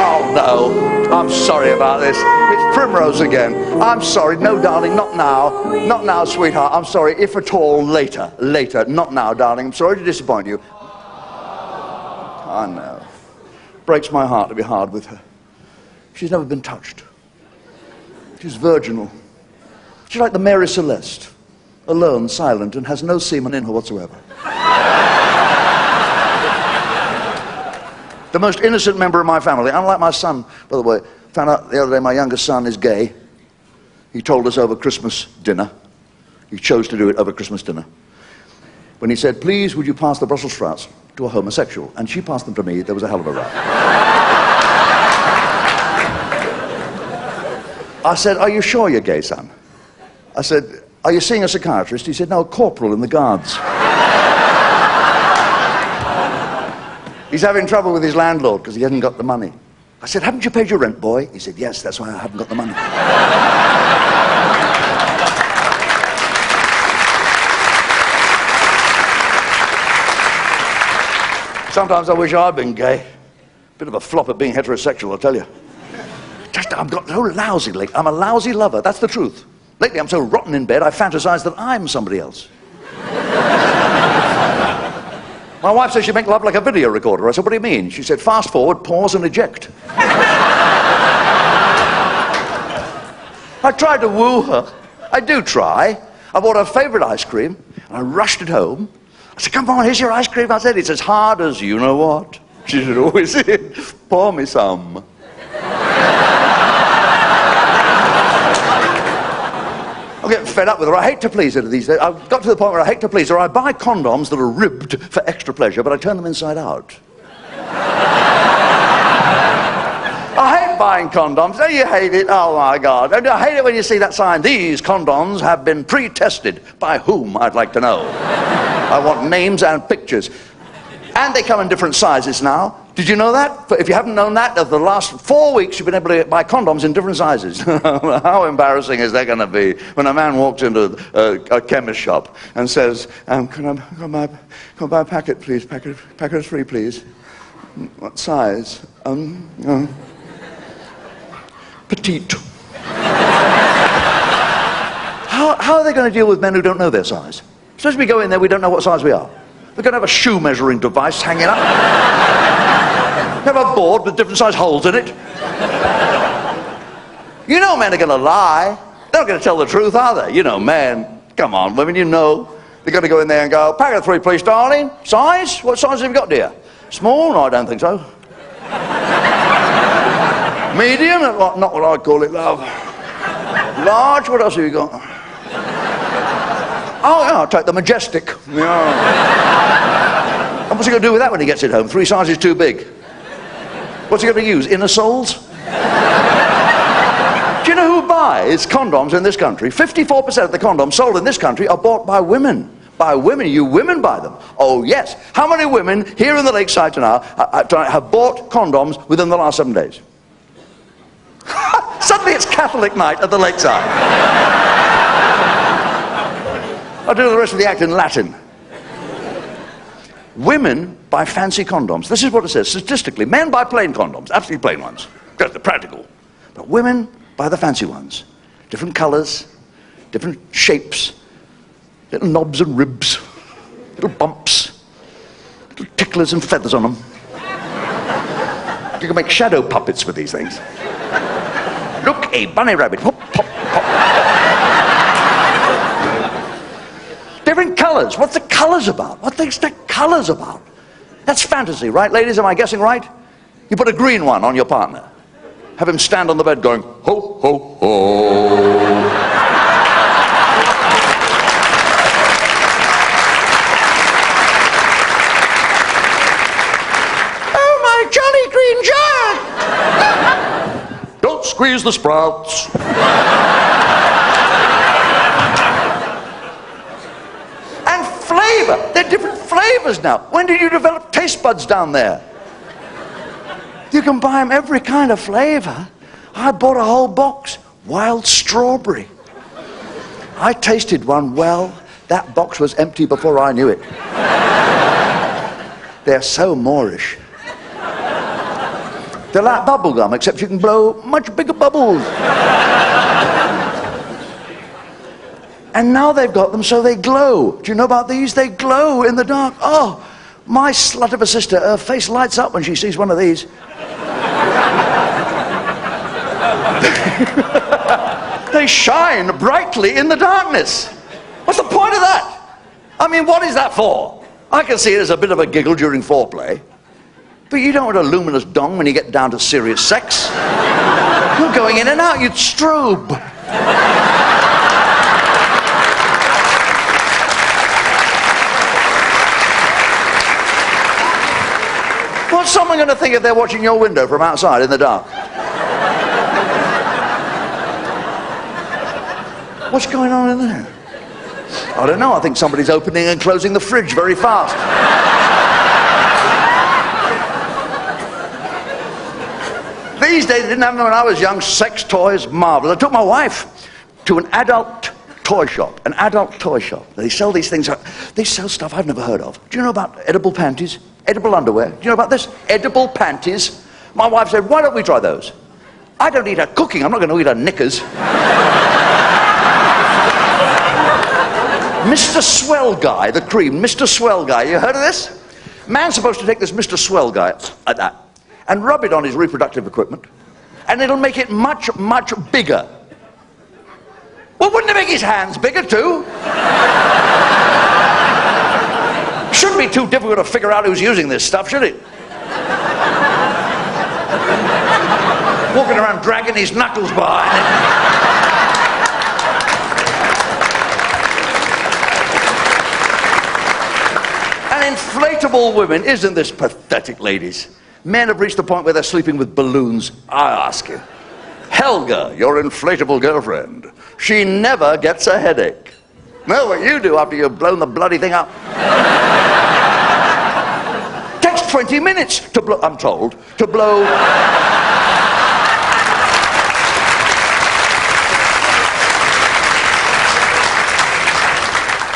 Oh no, I'm sorry about this. It's Primrose again. I'm sorry, no darling, not now. Not now, sweetheart, I'm sorry, if at all, later, not now, darling. I'm sorry to disappoint you. I know. Breaks my heart to be hard with her. She's never been touched. She's virginal. She's like the Mary Celeste, alone, silent, and has no semen in her whatsoever. The most innocent member of my family, unlike my son, by the way. Found out the other day my youngest son is gay. He told us over Christmas dinner. He chose to do it over Christmas dinner. When he said, please, would you pass the Brussels sprouts to a homosexual? And she passed them to me, there was a hell of a row. I said, are you sure you're gay, son? I said, are you seeing a psychiatrist? He said, no, a corporal in the guards. He's having trouble with his landlord because he hasn't got the money. I said, haven't you paid your rent, boy? He said, yes, that's why I haven't got the money. Sometimes I wish I'd been gay. Bit of a flop at being heterosexual, I'll tell you. I've got so lousy lately. I'm a lousy lover, that's the truth. Lately I'm so rotten in bed, I fantasize that I'm somebody else. My wife says she'd make love like a video recorder. I said, what do you mean? She said, fast forward, pause and eject. I tried to woo her. I do try. I bought her favourite ice cream, and I rushed it home. I said, come on, here's your ice cream. I said, it's as hard as you know what. She said, oh, is it? Pour me some. I'm getting fed up with her. I hate to please her these days. I've got to the point where I hate to please her. I buy condoms that are ribbed for extra pleasure, but I turn them inside out. I hate buying condoms. Don't you hate it? Oh my God. Don't you hate it when you see that sign? These condoms have been pre-tested. By whom, I'd like to know. I want names and pictures. And they come in different sizes now. Did you know that? If you haven't known that, of the last 4 weeks you've been able to buy condoms in different sizes. How embarrassing is that going to be when a man walks into a chemist shop and says, can I buy a packet, please? Packet of 3, please. What size? Petite. How are they going to deal with men who don't know their size? Suppose we go in there, we don't know what size we are. We're going to have a shoe measuring device hanging up. Have a board with different size holes in it. You know men are going to lie. They're not going to tell the truth, are they? You know men. Come on, women, you know. They're going to go in there and go, packet of 3, please, darling. Size? What size have you got, dear? Small? No, I don't think so. Medium? Not what I'd call it, love. Large? What else have you got? Oh, yeah, I'll take the majestic. Yeah. And what's he going to do with that when he gets it home? 3 sizes too big. What's he going to use? Inner soles? Do you know who buys condoms in this country? 54% of the condoms sold in this country are bought by women. By women. You women buy them. Oh, yes. How many women here in the Lakeside tonight have bought condoms within the last 7 days? Suddenly it's Catholic night at the Lakeside. I'll do the rest of the act in Latin. Women buy fancy condoms. This is what it says. Statistically, men buy plain condoms, absolutely plain ones, because they're practical. But women buy the fancy ones. Different colors, different shapes, little knobs and ribs, little bumps, little ticklers and feathers on them. You can make shadow puppets with these things. Look, a bunny rabbit. Hop, hop, hop. Different colors. What's the colors about? What things the colors about? That's fantasy, right, ladies? Am I guessing right? You put a green one on your partner. Have him stand on the bed going, ho, ho, ho. Oh, my jolly green jug! Don't squeeze the sprouts. Flavor. They're different flavors. flavors now. When did you develop taste buds down there? You can buy them every kind of flavor. I bought a whole box. Wild strawberry. I tasted one. Well, that box was empty before I knew it. They're so Moorish. They're like bubble gum, except you can blow much bigger bubbles. And now they've got them so they glow. Do you know about these? They glow in the dark. Oh, my slut of a sister, her face lights up when she sees one of these. They shine brightly in the darkness. What's the point of that? I mean, what is that for? I can see it as a bit of a giggle during foreplay. But you don't want a luminous dong when you get down to serious sex. You're going in and out, you'd strobe. What's someone going to think if they're watching your window from outside in the dark? What's going on in there? I don't know. I think somebody's opening and closing the fridge very fast. These days, they didn't have them when I was young. Sex toys, marvelous. I took my wife to an adult toy shop. An adult toy shop. They sell these things. They sell stuff I've never heard of. Do you know about edible panties? Edible underwear? Do you know about this? Edible panties. My wife said, why don't we try those? I don't eat her cooking. I'm not going to eat her knickers. Mr. Swell Guy, the cream, Mr. Swell Guy. You heard of this? Man's supposed to take this Mr. Swell Guy, like that, and rub it on his reproductive equipment, and it'll make it much, much bigger. Well, wouldn't it make his hands bigger too? Shouldn't be too difficult to figure out who's using this stuff, should it? Walking around dragging his knuckles behind. And inflatable women, isn't this pathetic, ladies? Men have reached the point where they're sleeping with balloons. I ask you, Helga, your inflatable girlfriend, she never gets a headache. Know what you do after you've blown the bloody thing up? Takes 20 minutes to blow, I'm told, to blow.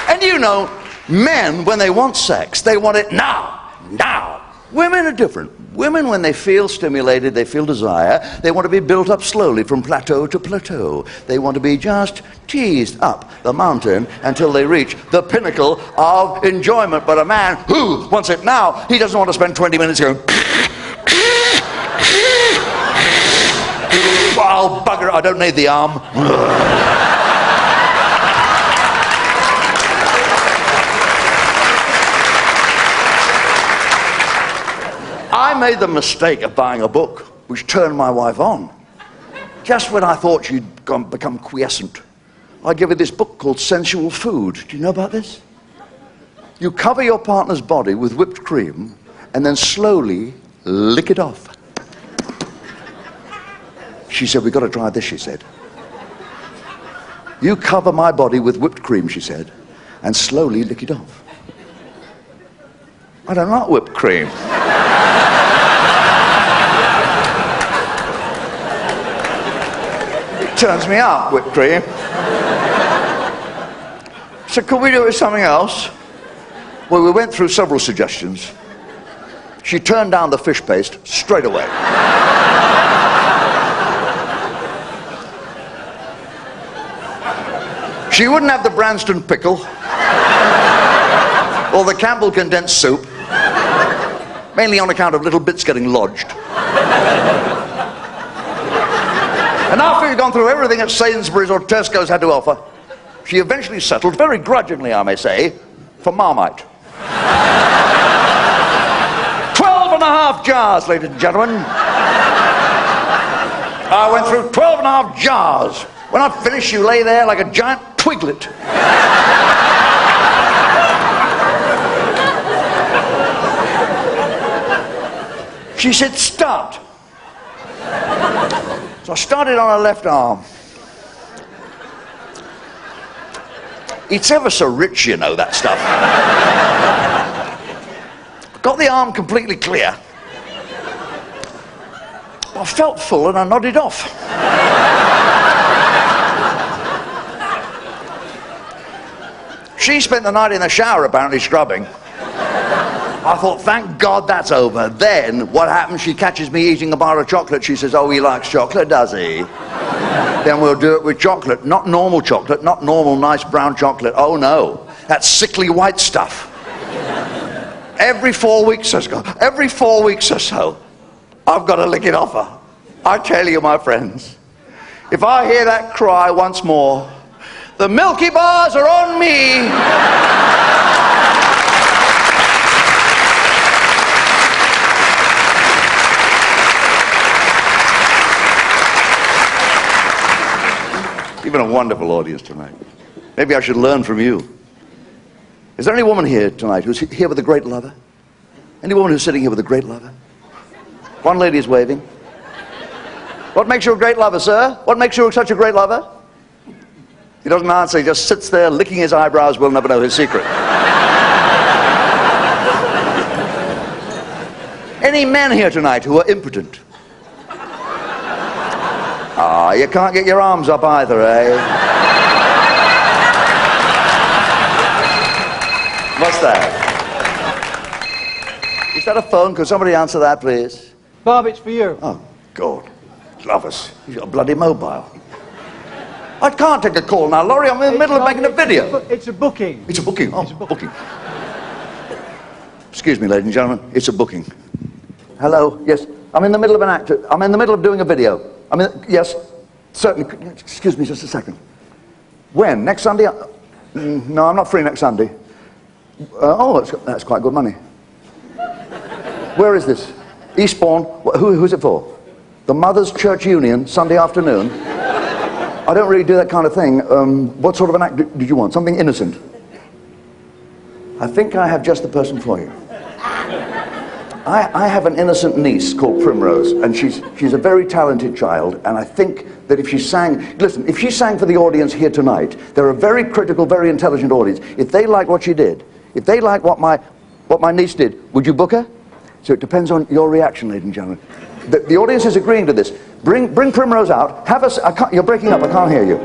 And you know, men, when they want sex, they want it now. Women are different. Women, when they feel stimulated, they feel desire, they want to be built up slowly from plateau to plateau. They want to be just teased up the mountain until they reach the pinnacle of enjoyment. But a man who wants it now, he doesn't want to spend 20 minutes going, oh, bugger, I don't need the arm. I made the mistake of buying a book which turned my wife on. Just when I thought she'd become quiescent, I gave her this book called Sensual Food. Do you know about this? You cover your partner's body with whipped cream and then slowly lick it off. She said, we've got to try this, she said. You cover my body with whipped cream, she said, and slowly lick it off. I don't like whipped cream. Turns me up, whipped cream. So could we do it with something else? Well, we went through several suggestions. She turned down the fish paste straight away. She wouldn't have the Branston pickle or the Campbell condensed soup, mainly on account of little bits getting lodged. And after he'd gone through everything that Sainsbury's or Tesco's had to offer, she eventually settled, very grudgingly I may say, for Marmite. 12 and a half jars, ladies and gentlemen. I went through 12 and a half jars. When I finished, you lay there like a giant twiglet. She said, start. So I started on her left arm. It's ever so rich, you know, that stuff. Got the arm completely clear. I felt full and I nodded off. She spent the night in the shower apparently scrubbing. I thought, thank God that's over. Then, what happens? She catches me eating a bar of chocolate. She says, oh, he likes chocolate, does he? Then we'll do it with chocolate. Not normal chocolate, not normal nice brown chocolate. Oh, no. That's sickly white stuff. Every 4 weeks or so, I've got to lick it off her. I tell you, my friends, if I hear that cry once more, the Milky Bars are on me. You've been a wonderful audience tonight. Maybe I should learn from you. Is there any woman here tonight who's here with a great lover? Any woman who's sitting here with a great lover? One lady is waving. What makes you a great lover, sir? What makes you such a great lover? He doesn't answer, he just sits there licking his eyebrows. We'll never know his secret. Any men here tonight who are impotent? Ah, you can't get your arms up either, eh? What's that? Is that a phone? Could somebody answer that, please? Bob, it's for you. Oh, God. Love us. He's got a bloody mobile. I can't take a call now, Laurie. I'm in the middle of making a video. It's a booking. It's a booking. Oh, it's a booking. Excuse me, ladies and gentlemen. It's a booking. Hello? Yes. I'm in the middle of an act. I'm in the middle of doing a video. Yes, certainly. Excuse me just a second. When? Next Sunday? No, I'm not free next Sunday. That's quite good money. Where is this? Eastbourne. Who's it for? The Mothers Church Union, Sunday afternoon. I don't really do that kind of thing. What sort of an act did you want? Something innocent? I think I have just the person for you. I have an innocent niece called Primrose, and she's a very talented child, and I think that if she sang, listen, if she sang for the audience here tonight, they're a very critical, very intelligent audience. If they like what she did, if they like what my niece did, would you book her? So it depends on your reaction, ladies and gentlemen. The audience is agreeing to this. Bring Primrose out. You're breaking up, I can't hear you.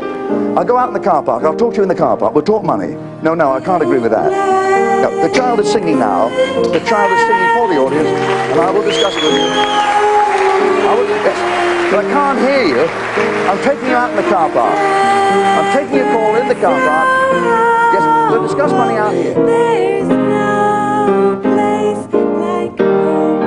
I'll go out in the car park, I'll talk to you in the car park, we'll talk money. No, I can't agree with that. No, the child is singing now. The child is singing for the audience, and I will discuss it with you. Yes, but I can't hear you. I'm taking you out in the car park. I'm taking your call in the car park. Yes, we'll discuss money out here. There's no place like home.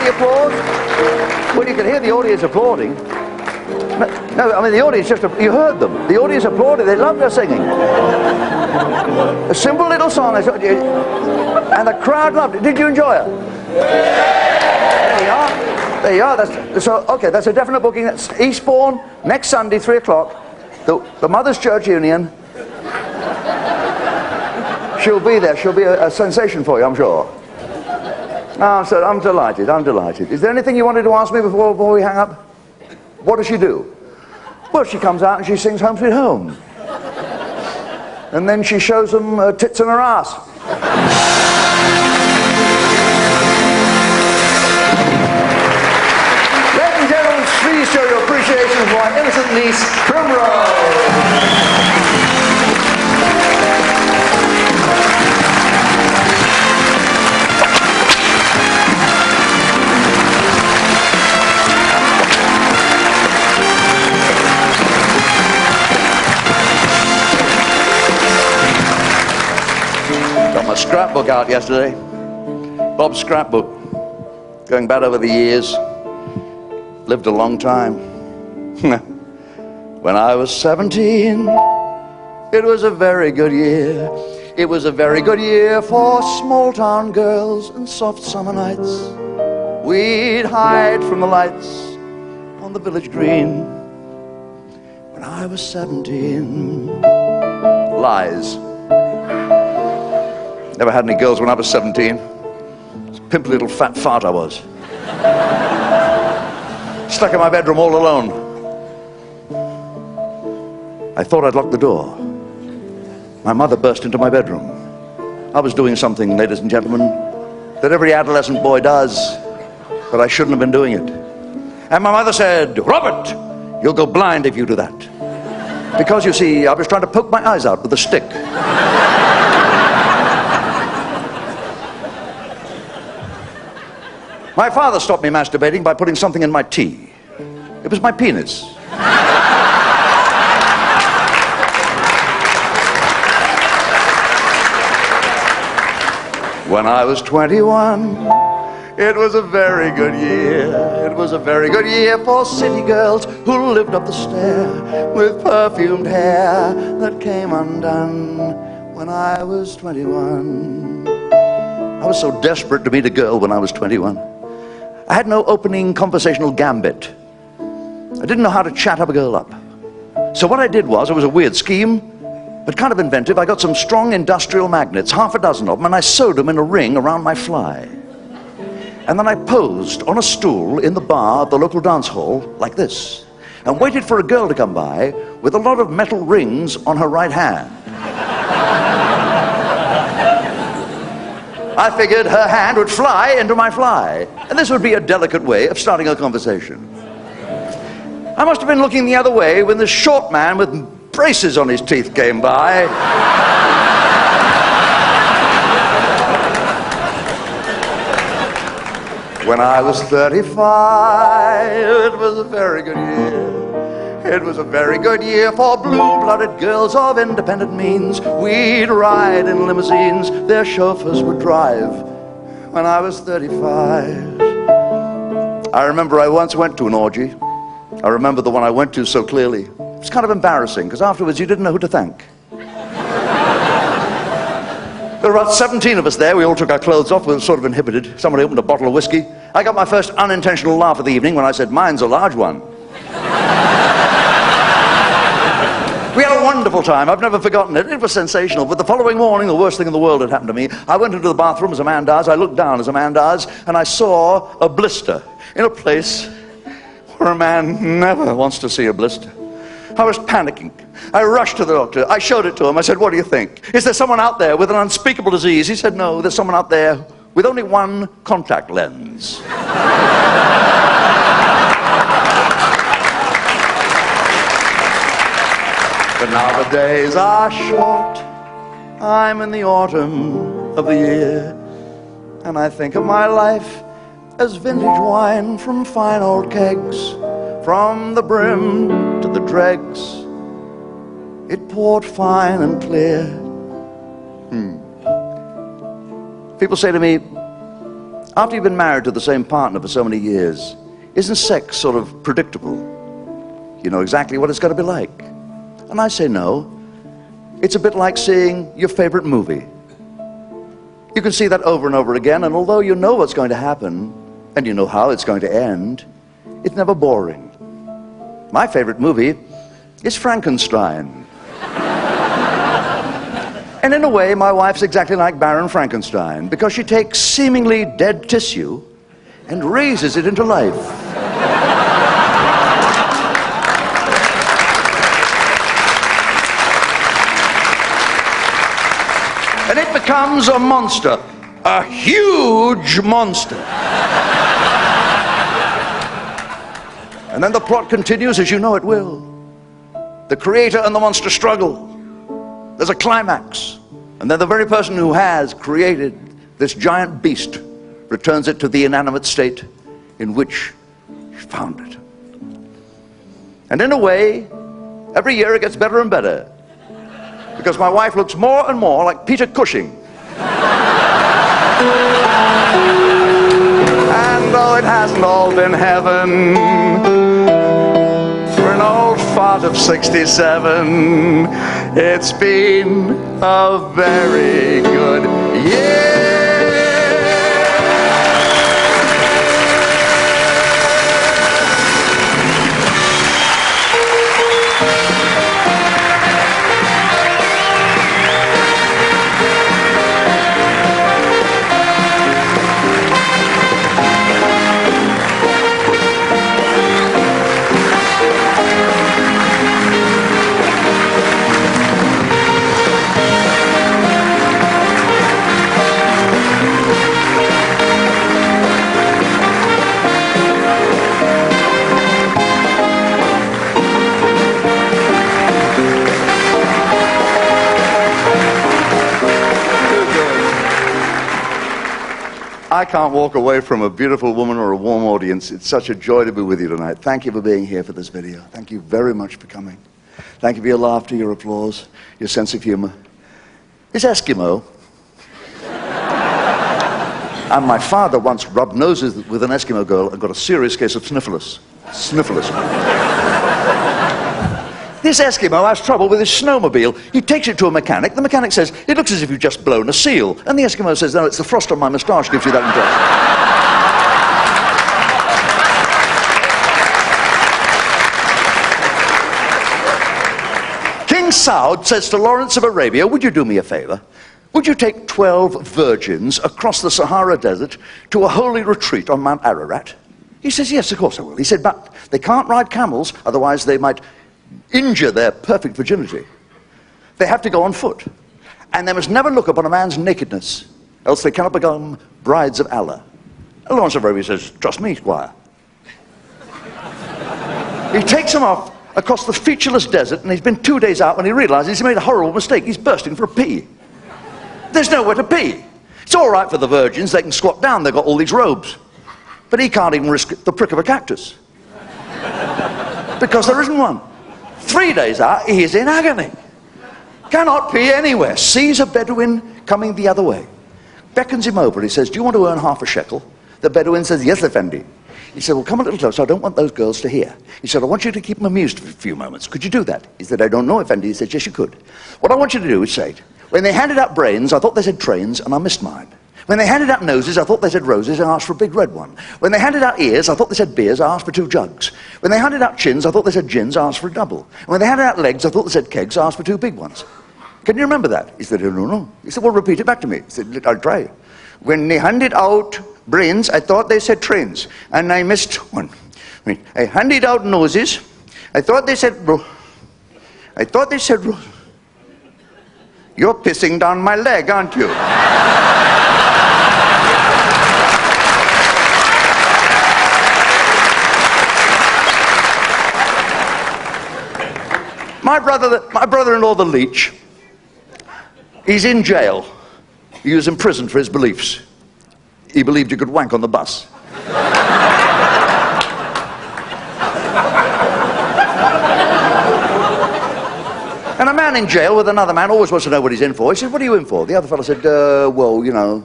the applause? Well, you can hear the audience applauding. No, I mean the audience you heard them. The audience applauded, they loved her singing. A simple little song, and the crowd loved it. Did you enjoy it? There you are. There you are. That's a definite booking. That's Eastbourne, next Sunday, 3 o'clock. The Mothers Church Union. She'll be there. She'll be a sensation for you, I'm sure. Oh, so I'm delighted. I'm delighted. Is there anything you wanted to ask me before we hang up? What does she do? Well, she comes out and she sings Home Sweet Home. And then she shows them her tits and her ass. Ladies and gentlemen, please show your appreciation for our innocent niece, Primrose. Got my scrapbook out yesterday. Bob's scrapbook. Going back over the years. Lived a long time. When I was 17, it was a very good year. It was a very good year for small town girls and soft summer nights. We'd hide from the lights on the village green. When I was 17. Lies. Never had any girls when I was 17. Pimply little fat fart I was. Stuck in my bedroom all alone. I thought I'd locked the door. My mother burst into my bedroom. I was doing something, ladies and gentlemen, that every adolescent boy does, but I shouldn't have been doing it. And my mother said, "Robert, you'll go blind if you do that." Because, you see, I was trying to poke my eyes out with a stick. My father stopped me masturbating by putting something in my tea. It was my penis. When I was 21, it was a very good year. It was a very good year for city girls who lived up the stair with perfumed hair that came undone. When I was 21, I was so desperate to meet a girl when I was 21. I had no opening conversational gambit. I didn't know how to chat up a girl up. So what I did was, it was a weird scheme, but kind of inventive. I got some strong industrial magnets, half a dozen of them, and I sewed them in a ring around my fly. And then I posed on a stool in the bar at the local dance hall, like this, and waited for a girl to come by with a lot of metal rings on her right hand. I figured her hand would fly into my fly, and this would be a delicate way of starting a conversation. I must have been looking the other way when this short man with braces on his teeth came by. When I was 35, it was a very good year. It was a very good year for blue-blooded girls of independent means. We'd ride in limousines their chauffeurs would drive. When I was 35, I remember I once went to an orgy. I remember the one I went to so clearly. It was kind of embarrassing, because afterwards you didn't know who to thank. There were about 17 of us there. We all took our clothes off. We were sort of inhibited. Somebody opened a bottle of whiskey. I got my first unintentional laugh of the evening when I said, "Mine's a large one." We had a wonderful time. I've never forgotten it. It was sensational. But the following morning, the worst thing in the world had happened to me. I went into the bathroom as a man does. I looked down as a man does, and I saw a blister in a place where a man never wants to see a blister. I was panicking. I rushed to the doctor. I showed it to him. I said, "What do you think? Is there someone out there with an unspeakable disease?" He said, "No, there's someone out there with only one contact lens." But now the days are short. I'm in the autumn of the year, and I think of my life as vintage wine from fine old kegs. From the brim to the dregs, it poured fine and clear. People say to me, After you've been married to the same partner for so many years, isn't sex sort of predictable? You know exactly what it's going to be like. And I say no. It's a bit like seeing your favorite movie. You can see that over and over again, and although you know what's going to happen, and you know how it's going to end, it's never boring. My favorite movie is Frankenstein. And in a way, my wife's exactly like Baron Frankenstein, because she takes seemingly dead tissue and raises it into life. And it becomes a monster, a huge monster. And then the plot continues as you know it will. The creator and the monster struggle. There's a climax. And then the very person who has created this giant beast returns it to the inanimate state in which he found it. And in a way, every year it gets better and better, because my wife looks more and more like Peter Cushing. And though it hasn't all been heaven, for an old fart of 67, it's been a very good year. I can't walk away from a beautiful woman or a warm audience. It's such a joy to be with you tonight. Thank you for being here for this video. Thank you very much for coming. Thank you for your laughter, your applause, your sense of humor. It's Eskimo. And my father once rubbed noses with an Eskimo girl and got a serious case of sniffles. This Eskimo has trouble with his snowmobile. He takes it to a mechanic. The mechanic says, it looks as if you've just blown a seal. And the Eskimo says, no, it's the frost on my moustache gives you that impression. King Saud says to Lawrence of Arabia, would you do me a favor? Would you take 12 virgins across the Sahara Desert to a holy retreat on Mount Ararat? He says, yes, of course I will. He said, but they can't ride camels, otherwise they might injure their perfect virginity. They have to go on foot. And they must never look upon a man's nakedness, else they cannot become brides of Allah. And Lawrence of Arabia says, trust me, squire. He takes them off across the featureless desert, and he's been 2 days out when he realizes he's made a horrible mistake. He's bursting for a pee. There's nowhere to pee. It's all right for the virgins, they can squat down, they've got all these robes. But he can't even risk the prick of a cactus, because there isn't one. 3 days out, he is in agony. Cannot pee anywhere. Sees a Bedouin coming the other way. Beckons him over. He says, do you want to earn half a shekel? The Bedouin says, yes, Effendi. He said, well, come a little closer. I don't want those girls to hear. He said, I want you to keep them amused for a few moments. Could you do that? He said, I don't know, Effendi. He said, yes, you could. What I want you to do is say, when they handed out brains, I thought they said trains, and I missed mine. When they handed out noses, I thought they said roses, and I asked for a big red one. When they handed out ears, I thought they said beers, I asked for 2 jugs. When they handed out chins, I thought they said gins, I asked for a double. And when they handed out legs, I thought they said kegs, I asked for 2 big ones. Can you remember that? He said, no. He said, well, repeat it back to me. He said, I'll try. When they handed out brains, I thought they said trains, and I missed one. I handed out noses, I thought they said You're pissing down my leg, aren't you? My brother-in-law, the leech, he's in jail. He was imprisoned for his beliefs. He believed you could wank on the bus. And a man in jail with another man always wants to know what he's in for. He said, what are you in for? The other fellow said, well, you know.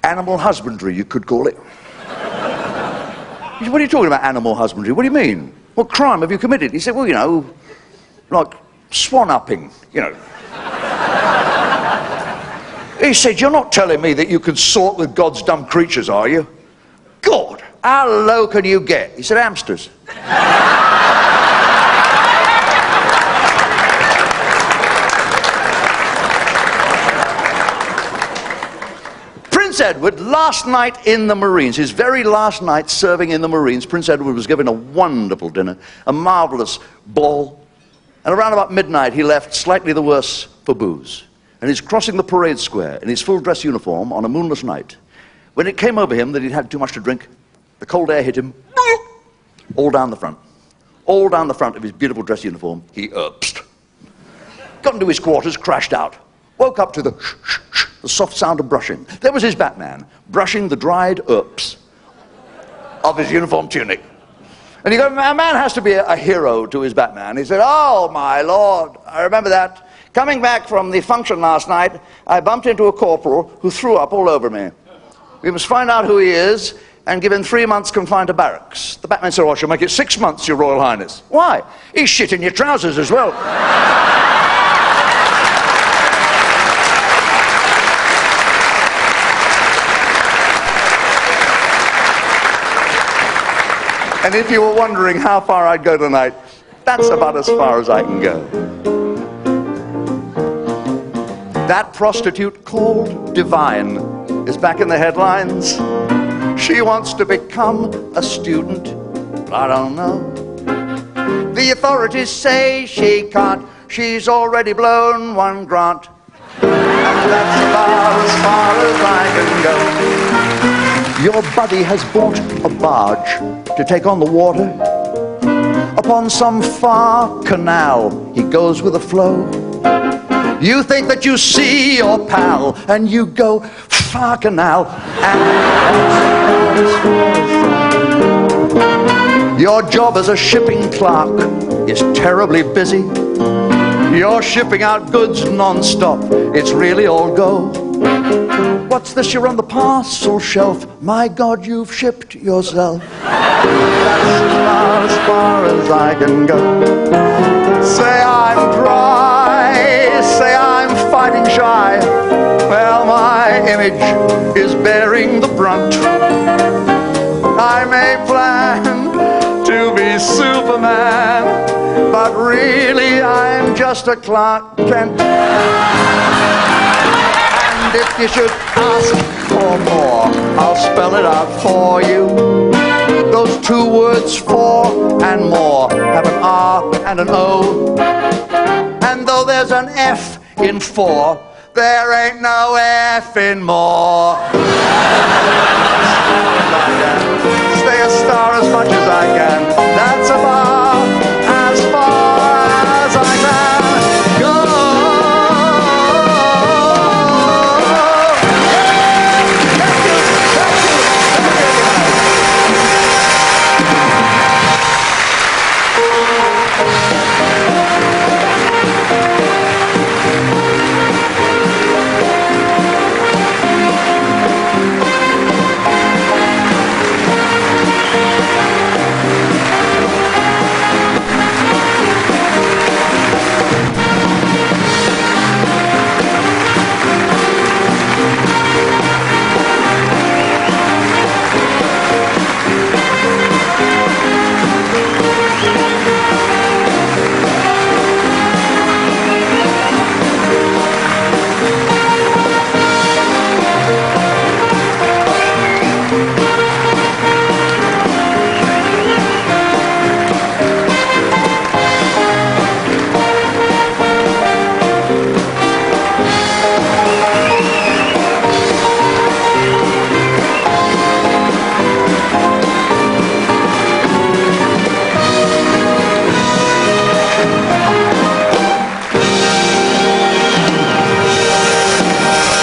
Animal husbandry, you could call it. He said, what are you talking about, animal husbandry? What do you mean? What crime have you committed? He said, well, you know, like swan upping, you know. He said, you're not telling me that you can sort with God's dumb creatures, are you? God, how low can you get? He said, hamsters. Prince Edward, last night in the Marines, his very last night serving in the Marines, Prince Edward was given a wonderful dinner, a marvelous ball, and around about midnight he left slightly the worse for booze. And he's crossing the parade square in his full dress uniform on a moonless night. When it came over him that he'd had too much to drink, the cold air hit him all down the front. All down the front of his beautiful dress uniform, he urpsed. Got into his quarters, crashed out. Woke up to the soft sound of brushing. There was his Batman, brushing the dried urps of his uniform tunic. And you go, a man has to be a hero to his Batman. He said, oh, my Lord, I remember that. Coming back from the function last night, I bumped into a corporal who threw up all over me. We must find out who he is and give him 3 months confined to barracks. The Batman said, oh, I shall make it 6 months, Your Royal Highness. Why? He's shit in your trousers as well. And if you were wondering how far I'd go tonight, that's about as far as I can go. That prostitute called Divine is back in the headlines. She wants to become a student, but I don't know. The authorities say she can't. She's already blown one grant. And that's about as far as I can go. Your buddy has bought a barge to take on the water. Upon some far canal, he goes with the flow. You think that you see your pal, and you go, far canal, and your job as a shipping clerk is terribly busy. You're shipping out goods non-stop, it's really all go. What's this, you're on the parcel shelf? My God, you've shipped yourself. That's as far as I can go. Say I'm dry, say I'm fighting shy. Well, my image is bearing the brunt. I may plan to be Superman, but really I'm just a Clark Kent. And if you should ask for more, I'll spell it out for you. Those 2 words, for and more, have an R and an O. And though there's an F in for, there ain't no F in more.